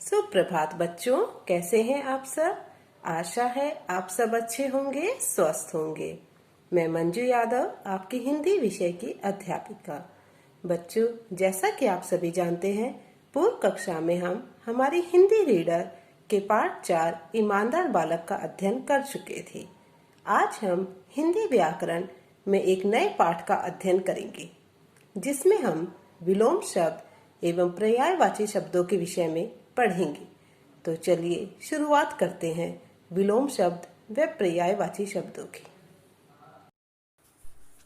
सुप्रभात बच्चों, कैसे हैं आप सब। आशा है आप सब अच्छे होंगे, स्वस्थ होंगे। मैं मंजू यादव, आपकी हिंदी विषय की अध्यापिका। बच्चों, जैसा कि आप सभी जानते हैं, पूर्व कक्षा में हम हमारी हिंदी रीडर के पाठ 4 ईमानदार बालक का अध्ययन कर चुके थे। आज हम हिंदी व्याकरण में एक नए पाठ का अध्ययन करेंगे, जिसमें हम विलोम शब्द एवं पर्यायवाची शब्दों के विषय में पढ़ेंगे। तो चलिए शुरुआत करते हैं विलोम शब्द व पर्यायवाची शब्दों की।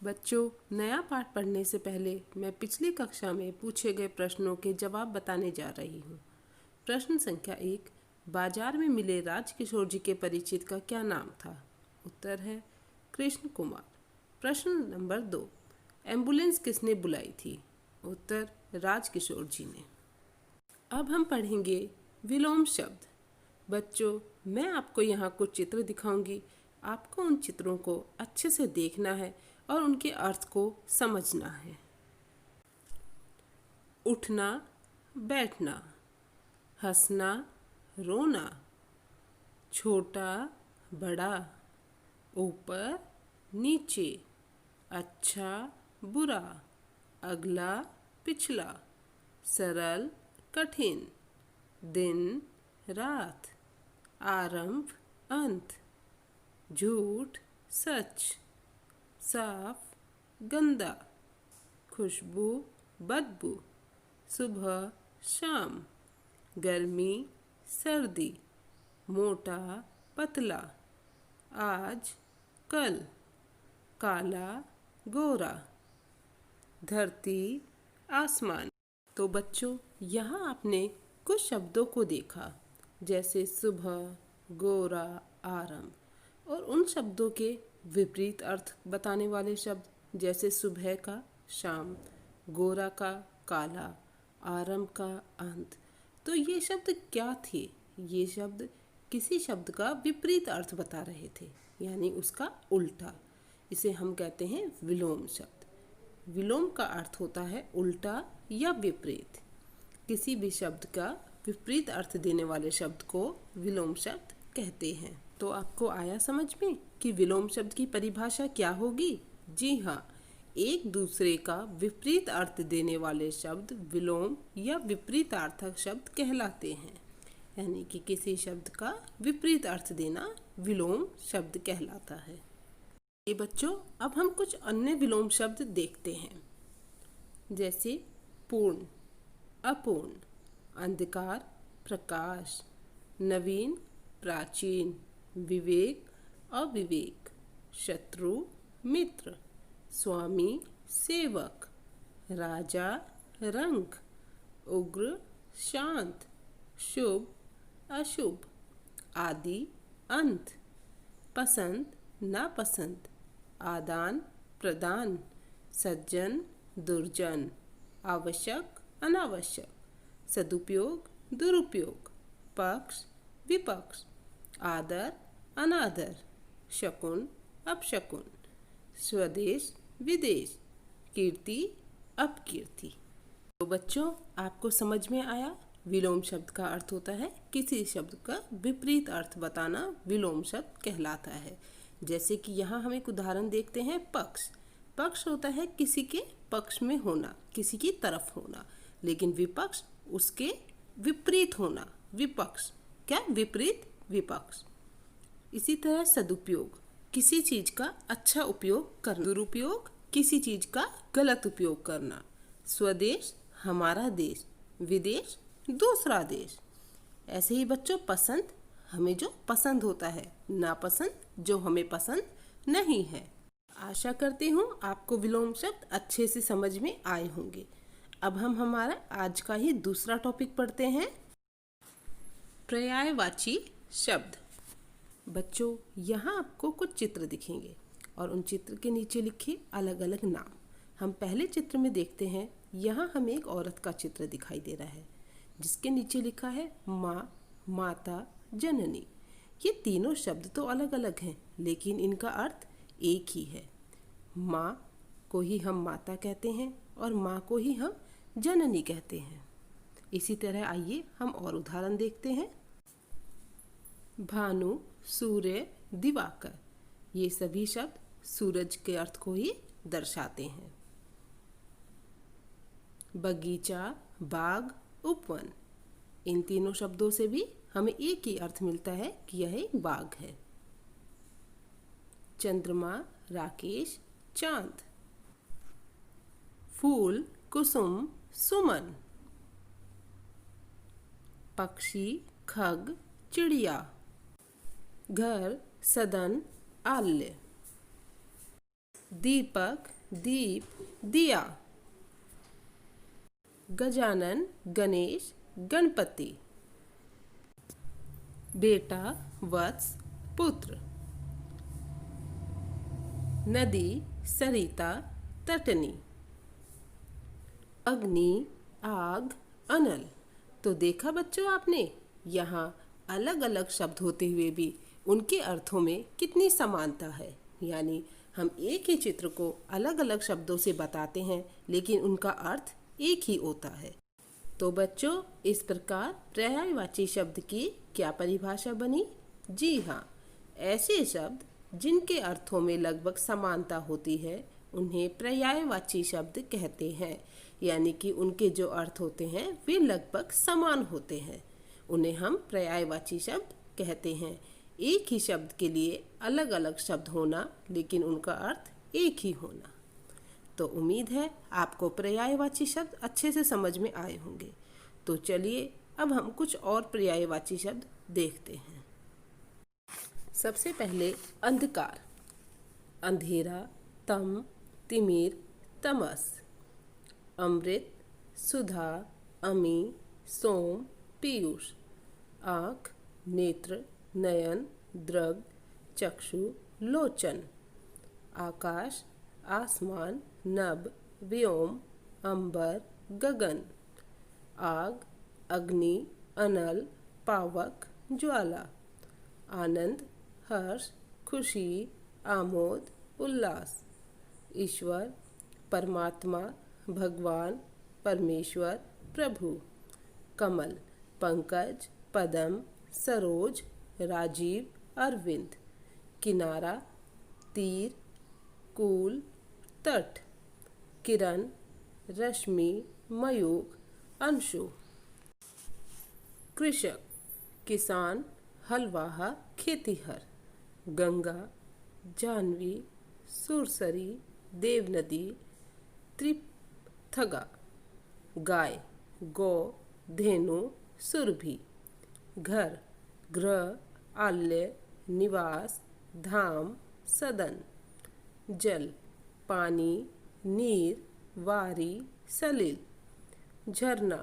बच्चों, नया पाठ पढ़ने से पहले मैं पिछली कक्षा में पूछे गए प्रश्नों के जवाब बताने जा रही हूँ। प्रश्न संख्या 1, बाजार में मिले राजकिशोर जी के परिचित का क्या नाम था? उत्तर है कृष्ण कुमार। प्रश्न नंबर 2, एम्बुलेंस किसने बुलाई थी? उत्तर राजकिशोर जी ने। अब हम पढ़ेंगे विलोम शब्द। बच्चों, मैं आपको यहाँ कुछ चित्र दिखाऊंगी। आपको उन चित्रों को अच्छे से देखना है और उनके अर्थ को समझना है। उठना, बैठना, हंसना, रोना, छोटा, बड़ा, ऊपर, नीचे, अच्छा, बुरा, अगला, पिछला, सरल, कठिन, दिन, रात, आरंभ, अंत, झूठ, सच, साफ, गंदा, खुशबू, बदबू, सुबह, शाम, गर्मी, सर्दी, मोटा, पतला, आज, कल, काला, गोरा, धरती, आसमान। तो बच्चों, यहाँ आपने कुछ शब्दों को देखा, जैसे सुबह, गोरा, आरंभ, और उन शब्दों के विपरीत अर्थ बताने वाले शब्द, जैसे सुबह का शाम, गोरा का काला, आरंभ का अंत। तो ये शब्द क्या थे? ये शब्द किसी शब्द का विपरीत अर्थ बता रहे थे, यानी उसका उल्टा। इसे हम कहते हैं विलोम शब्द। विलोम का अर्थ होता है उल्टा या विपरीत। किसी भी शब्द का विपरीत अर्थ देने वाले शब्द को विलोम शब्द कहते हैं। तो आपको आया समझ में कि विलोम शब्द की परिभाषा क्या होगी? जी हाँ, एक दूसरे का विपरीत अर्थ देने वाले शब्द विलोम या विपरीतार्थक शब्द कहलाते हैं। यानी कि किसी शब्द का विपरीत अर्थ देना विलोम शब्द कहलाता है। ये बच्चों, अब हम कुछ अन्य विलोम शब्द देखते हैं, जैसे पूर्ण, अपूर्ण, अंधकार, प्रकाश, नवीन, प्राचीन, विवेक, अविवेक, शत्रु, मित्र, स्वामी, सेवक, राजा, रंग, उग्र, शांत, शुभ, अशुभ, आदि, अंत, पसंद, नापसंद, आदान प्रदान, सज्जन, दुर्जन, आवश्यक, अनावश्यक, सदुपयोग, दुरुपयोग, पक्ष, विपक्ष, आदर, अनादर, शकुन, अपशकुन, स्वदेश, विदेश, कीर्ति, अपकीर्ति। तो बच्चों, आपको समझ में आया? विलोम शब्द का अर्थ होता है किसी शब्द का विपरीत अर्थ बताना विलोम शब्द कहलाता है। जैसे कि यहाँ हम एक उदाहरण देखते हैं, पक्ष। पक्ष होता है किसी के पक्ष में होना, किसी की तरफ होना। लेकिन विपक्ष उसके विपरीत होना, विपक्ष। क्या? विपरीत, विपक्ष। इसी तरह सदुपयोग, किसी चीज का अच्छा उपयोग करना। दुरुपयोग, किसी चीज का गलत उपयोग करना। स्वदेश, हमारा देश। विदेश, दूसरा देश। ऐसे ही बच्चों, पसंद, हमें जो पसंद होता है। नापसंद, जो हमें पसंद नहीं है। आशा करती हूँ आपको विलोम शब्द अच्छे से समझ में आए होंगे। अब हम हमारा आज का ही दूसरा टॉपिक पढ़ते हैं, पर्यायवाची शब्द। बच्चों, यहाँ आपको कुछ चित्र दिखेंगे और उन चित्र के नीचे लिखे अलग अलग नाम। हम पहले चित्र में देखते हैं, यहाँ हमें एक औरत का चित्र दिखाई दे रहा है, जिसके नीचे लिखा है माँ, माता, जननी। ये तीनों शब्द तो अलग अलग हैं, लेकिन इनका अर्थ एक ही है। माँ को ही हम माता कहते हैं और माँ को ही हम जननी कहते हैं। इसी तरह आइए हम और उदाहरण देखते हैं। भानु, सूर्य, दिवाकर, ये सभी शब्द सूरज के अर्थ को ही दर्शाते हैं। बगीचा, बाग, उपवन, इन तीनों शब्दों से भी हमें एक ही अर्थ मिलता है कि यह एक बाग है। चंद्रमा, राकेश, चांद, फूल, कुसुम, सुमन, पक्षी, खग, चिड़िया, घर, सदन, आल्य, दीपक, दीप, दिया, गजानन, गणेश, गणपति, बेटा, वत्स, पुत्र, नदी, सरिता, तटनी, अग्नि, आग, अनल। तो देखा बच्चों आपने, यहाँ अलग अलग शब्द होते हुए भी उनके अर्थों में कितनी समानता है। यानी हम एक ही चित्र को अलग अलग शब्दों से बताते हैं लेकिन उनका अर्थ एक ही होता है। तो बच्चों, इस प्रकार पर्यायवाची शब्द की क्या परिभाषा बनी? जी हाँ, ऐसे शब्द जिनके अर्थों में लगभग समानता होती है उन्हें पर्यायवाची शब्द कहते हैं। यानी कि उनके जो अर्थ होते हैं वे लगभग समान होते हैं, उन्हें हम पर्यायवाची शब्द कहते हैं। एक ही शब्द के लिए अलग अलग शब्द होना लेकिन उनका अर्थ एक ही होना। तो उम्मीद है आपको पर्यायवाची शब्द अच्छे से समझ में आए होंगे। तो चलिए अब हम कुछ और पर्यायवाची शब्द देखते हैं। सबसे पहले अंधकार, अंधेरा, तम, तिमिर, तमस, अमृत, सुधा, अमी, सोम, पीयूष, आँख, नेत्र, नयन, दृग, चक्षु, लोचन, आकाश, आसमान, नभ, व्योम, अंबर, गगन, आग, अग्नि, अनल, पावक, ज्वाला, आनंद, हर्ष, खुशी, आमोद, उल्लास, ईश्वर, परमात्मा, भगवान, परमेश्वर, प्रभु, कमल, पंकज, पदम, सरोज, राजीव, अरविंद, किनारा, तीर, कूल, तट, किरण, रश्मि, मयूख, अंशु, कृषक, किसान, हलवाहा, खेतीहर, गंगा, जाह्नवी, सुरसरी, देवनदी, त्रिपथगा, गाय, गौ, धेनु, सुरभि, घर, गृह, आल्य, निवास, धाम, सदन, जल, पानी, नीर, वारी, सलिल, झरना,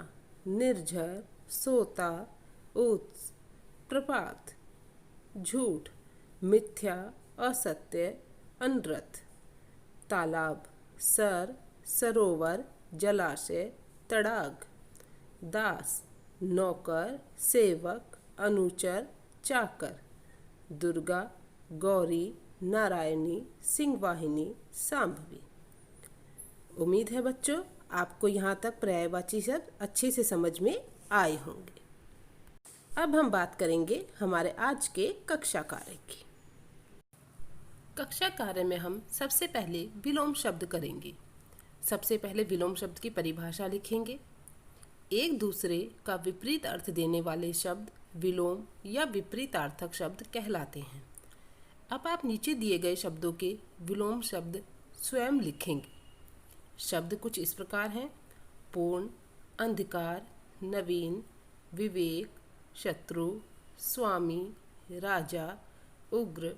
निर्झर, सोता, उत्स, प्रपात, झूठ, मिथ्या, असत्य, अनर्थ, तालाब, सर, सरोवर, जलाशय, तड़ाग, दास, नौकर, सेवक, अनुचर, चाकर, दुर्गा, गौरी, नारायणी, सिंहवाहिनी, सांभवी। उम्मीद है बच्चों आपको यहाँ तक पर्यायवाची शब्द अच्छे से समझ में आए होंगे। अब हम बात करेंगे हमारे आज के कक्षा कार्य की। कक्षा कार्य में हम सबसे पहले विलोम शब्द करेंगे। सबसे पहले विलोम शब्द की परिभाषा लिखेंगे। एक दूसरे का विपरीत अर्थ देने वाले शब्द विलोम या विपरीतार्थक शब्द कहलाते हैं। अब आप नीचे दिए गए शब्दों के विलोम शब्द स्वयं लिखेंगे। शब्द कुछ इस प्रकार हैं: पूर्ण, अंधकार, नवीन, विवेक, शत्रु, स्वामी, राजा, उग्र,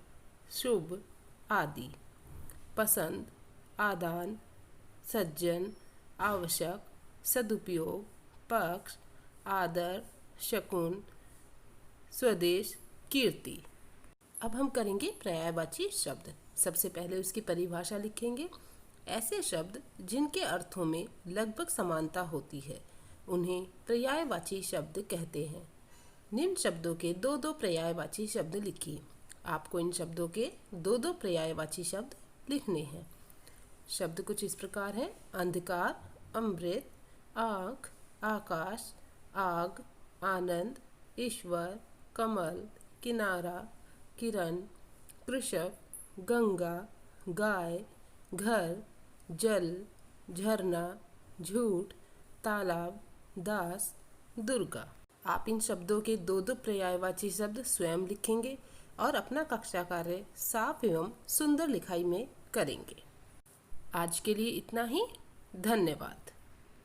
शुभ आदि। पसंद, आदान, सज्जन, आवश्यक, सदुपयोग, पक्ष, आदर, शकुन, स्वदेश, कीर्ति। अब हम करेंगे पर्यायवाची शब्द। सबसे पहले उसकी परिभाषा लिखेंगे। ऐसे शब्द जिनके अर्थों में लगभग समानता होती है उन्हें पर्यायवाची शब्द कहते हैं। निम्न शब्दों के दो दो पर्यायवाची शब्द लिखिए। आपको इन शब्दों के दो दो पर्यायवाची शब्द लिखने हैं। शब्द कुछ इस प्रकार हैं: अंधकार, अमृत, आँख, आकाश, आग, आनंद, ईश्वर, कमल, किनारा, किरण, कृषक, गंगा, गाय, घर, जल, झरना, झूठ, तालाब, दास, दुर्गा। आप इन शब्दों के दो दो पर्यायवाची शब्द स्वयं लिखेंगे और अपना कक्षा कार्य साफ एवं सुंदर लिखाई में करेंगे। आज के लिए इतना ही। धन्यवाद।